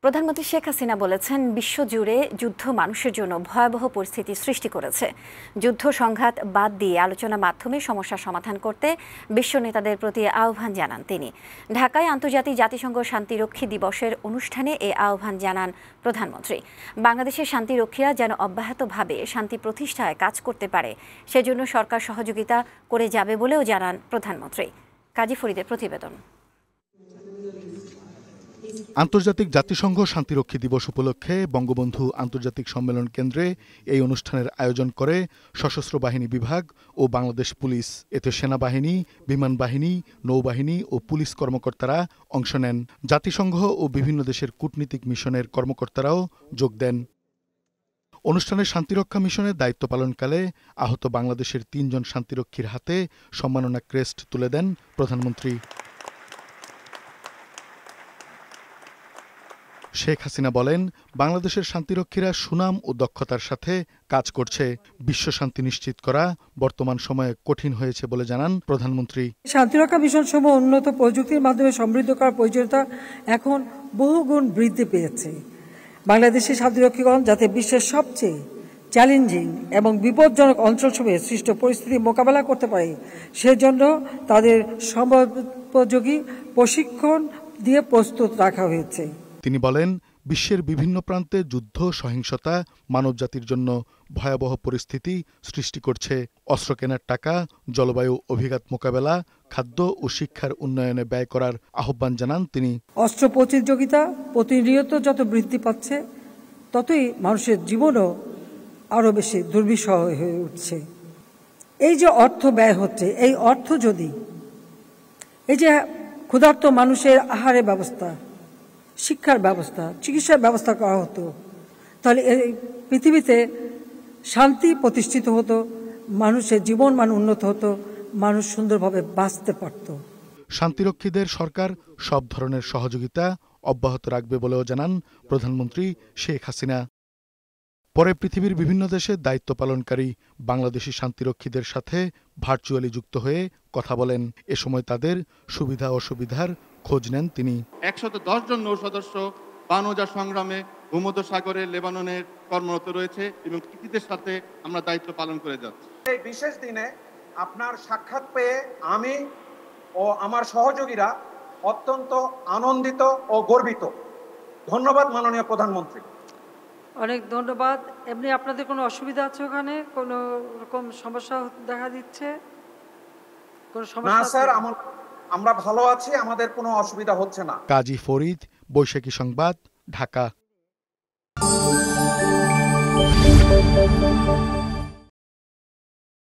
প্রধানমন্ত্রী শেখ হাসিনা বলেছেন, বিশ্বজুড়ে যুদ্ধ মানুষের জন্য ভয়াবহ পরিস্থিতি সৃষ্টি করেছে। যুদ্ধ সংঘাত বাদ দিয়ে আলোচনার মাধ্যমে সমস্যা সমাধান করতে বিশ্ব নেতাদের প্রতি আহ্বান জানান তিনি। ঢাকায় আন্তর্জাতিক জাতিসংঘ শান্তিরক্ষী দিবসের অনুষ্ঠানে এই আহ্বান জানান প্রধানমন্ত্রী। বাংলাদেশের শান্তিরক্ষীরা যেন অব্যাহতভাবে শান্তি প্রতিষ্ঠায় কাজ করতে পারে, সেজন্য সরকার সহযোগিতা করে যাবে বলেও জানান প্রধানমন্ত্রী। কাজী ফরিদের প্রতিবেদন। আন্তর্জাতিক জাতিসংঘ শান্তিরক্ষী দিবস উপলক্ষে বঙ্গবন্ধু আন্তর্জাতিক সম্মেলন কেন্দ্রে এই অনুষ্ঠানের আয়োজন করে সশস্ত্র বাহিনী বিভাগ ও বাংলাদেশ পুলিশ। এতে সেনাবাহিনী, বিমান বাহিনী, নৌবাহিনী ও পুলিশ কর্মকর্তারা অংশ নেন। জাতিসংঘ ও বিভিন্ন দেশের কূটনীতিক মিশনের কর্মকর্তারাও যোগ দেন। অনুষ্ঠানে শান্তিরক্ষা মিশনের দায়িত্ব পালনকালে আহত বাংলাদেশের ৩ জন শান্তিরক্ষীর হাতে সম্মাননা ক্রেস্ট তুলে দেন প্রধানমন্ত্রী। শেখ হাসিনা বলেন, বাংলাদেশের শান্তিরক্ষীরা সুনাম ও দক্ষতার সাথে কাজ করছে। বিশ্ব শান্তি নিশ্চিত করা বর্তমান সময়ে কঠিন হয়েছে বলে জানান প্রধানমন্ত্রী। শান্তিরক্ষা মিশন সমূহ উন্নত প্রযুক্তির মাধ্যমে সমৃদ্ধ করার প্রয়োজনীয়তা এখন বহুগুণ বৃদ্ধি পেয়েছে। বাংলাদেশের শান্তিরক্ষীগণ যাতে বিশ্বের সবচেয়ে চ্যালেঞ্জিং এবং বিপজ্জনক অঞ্চলসমূহে সৃষ্ট পরিস্থিতি মোকাবেলা করতে পারে, সেজন্য তাদের সময়োপযোগী প্রশিক্ষণ দিয়ে প্রস্তুত রাখা হয়েছে। তিনি বলেন, বিশ্বের বিভিন্ন প্রান্তে যুদ্ধ, সহিংসতা মানবজাতির জন্য ভয়াবহ পরিস্থিতি সৃষ্টি করছে। অস্ত্র কেনার টাকা, জলবায়ু অভিঘাত মোকাবেলা, খাদ্য ও শিক্ষার উন্নয়নে ব্যয় করার আহ্বান জানান তিনি। অস্ত্র প্রতিযোগিতা প্রতিনিয়ত যত বৃদ্ধি পাচ্ছে, ততই মানুষের জীবনও আরও বেশি দুর্বিষহ হয়ে উঠছে। এই যে অর্থ ব্যয় হচ্ছে, এই অর্থ যদি এই যে ক্ষুধার্ত মানুষের আহারের ব্যবস্থা, শিক্ষার ব্যবস্থা, চিকিৎসার ব্যবস্থা করা হতো, তাহলে এই পৃথিবীতে শান্তি প্রতিষ্ঠিত হতো, মানুষের জীবন মান উন্নত হতো, মানুষ সুন্দরভাবে বাঁচতে পারত। শান্তিরক্ষীদের সরকার সব ধরনের সহযোগিতা অব্যাহত রাখবে বলেও জানান প্রধানমন্ত্রী শেখ হাসিনা। পরে পৃথিবীর বিভিন্ন দেশে দায়িত্ব পালনকারী বাংলাদেশি শান্তিরক্ষীদের সাথে ভার্চুয়ালি যুক্ত হয়ে কথা বলেন। এ সময় তাদের সুবিধা অসুবিধার খোঁজ নেন তিনি। ১১০ জন নৌ সদস্য বানৌজা সংগ্রামে ভূমধ্যসাগরে লেবাননের কর্মরত রয়েছে এবং কৃতিদের সাথে আমরা দায়িত্ব পালন করে যাচ্ছি। এই বিশেষ দিনে আপনার সাক্ষাৎ পেয়ে আমি ও আমার সহযোগীরা অত্যন্ত আনন্দিত ও গর্বিত। ধন্যবাদ মাননীয় প্রধানমন্ত্রী। অনেক ধন্যবাদ। এমনি আপনাদের কোনো অসুবিধা আছে ওখানে? কোনো রকম সমস্যা দেখা দিচ্ছে? কোনো সমস্যা? না স্যার, আমরা ভালো আছি, আমাদের কোনো অসুবিধা হচ্ছে না। কাজী ফরিদ, বৈশাখী সংবাদ, ঢাকা।